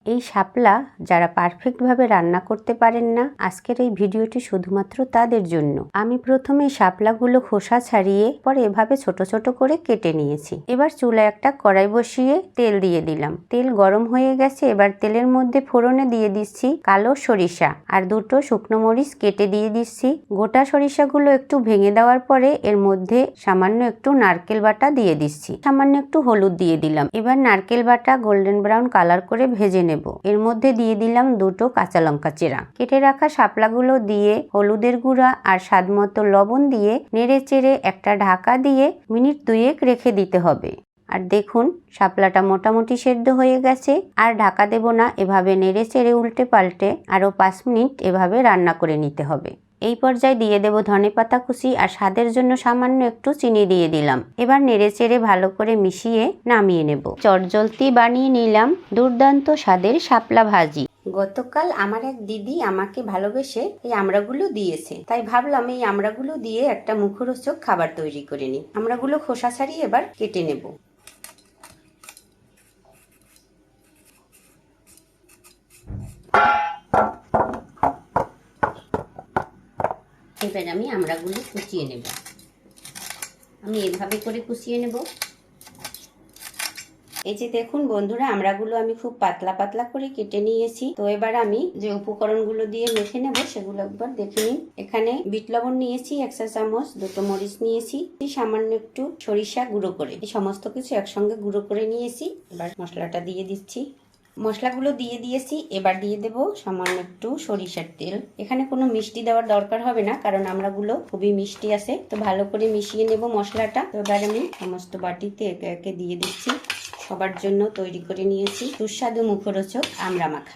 এই শাপলা যারা পারফেক্টভাবে রান্না করতে পারেন না, আজকের এই ভিডিওটি শুধুমাত্র তাদের জন্য। আমি প্রথমে শাপলাগুলো খোসা ছাড়িয়ে পরে এভাবে ছোট ছোট করে কেটে নিয়েছি। এবার চুলায় একটা কড়াই বসিয়ে তেল দিয়ে দিলাম। তেল গরম হয়ে গেছে। এবার তেলের মধ্যে ফোড়নে দিয়ে দিচ্ছি কালো সরিষা আর দুটো শুকনো মরিচ কেটে দিয়ে দিচ্ছি। গোটা সরিষাগুলো একটু ভেঙে দেওয়ার পরে এর মধ্যে সামান্য একটু নারকেল বাটা দিয়ে দিচ্ছি। সামান্য একটু হলুদ দিয়ে দিলাম। এবার নারকেল বাটা গোল্ডেন ব্রাউন কালার করে ভেজে নেব। এর মধ্যে দিয়ে দিলাম দুটো কাঁচা লঙ্কা চেরা। কেটে রাখা শাপলাগুলো দিয়ে হলুদের গুঁড়া আর স্বাদমতো লবণ দিয়ে নেড়ে চেড়ে একটা ঢাকা দিয়ে মিনিট 2 রেখে দিতে হবে। আর দেখুন শাপলাটা মোটামুটি সেদ্ধ হয়ে গেছে। আর ঢাকা দেব না, এভাবে নেড়ে চেড়ে উল্টে পাল্টে আরো 5 মিনিট এভাবে রান্না করে নিতে হবে। এই পর্যায়ে দিয়ে দেব ধনেপাতা কুচি আর স্বাদের জন্য সামান্য একটু চিনি দিয়ে দিলাম। এবার নেড়ে চেড়ে ভালো করে মিশিয়ে নামিয়ে নেব। চটজলদি বানিয়ে নিলাম দুর্দান্ত স্বাদের শাপলা ভাজি। গতকাল আমার এক দিদি আমাকে ভালোবেসে এই আমড়াগুলো দিয়েছে, তাই ভাবলাম এই আমড়াগুলো দিয়ে একটা মুখরোচক খাবার তৈরি করে নিই। আমড়াগুলো খোসা ছাড়িয়ে এবার কেটে নেব। এবার আমি আমড়াগুলো কুচিয়ে নেব। আমি এভাবে করে কুচিয়ে নেব। এই যে দেখুন বন্ধুরা, আমড়াগুলো আমি খুব পাতলা পাতলা করে কেটে নিয়েছি। তো এবার আমি যে উপকরণগুলো দিয়ে মেখে নেব সেগুলো একবার দেখে নিন। এখানে বিট লবণ নিয়েছি 1 চা চামচ, দুটো মরিচ নিয়েছি, সামান্য একটু সরিষা গুঁড়ো করে, এই সমস্ত কিছু একসঙ্গে গুঁড়ো করে নিয়েছি। এবার মশলাটা দিয়ে দিচ্ছি। মশলাগুলো দিয়ে দিয়েছি। এবার দিয়ে দেব সামান্য একটু সরিষার তেল। এখানে কোনো মিষ্টি দেওয়ার দরকার হবে না, কারণ আমড়াগুলো খুবই মিষ্টি আছে। তো ভালো করে মিশিয়ে নেব মশলাটা। তো এবার আমি সমস্ত বাটিতে একে একে দিয়ে দিচ্ছি। সবার জন্য তৈরি করে নিয়েছি সুস্বাদু মুখরোচক আমড়া মাখা।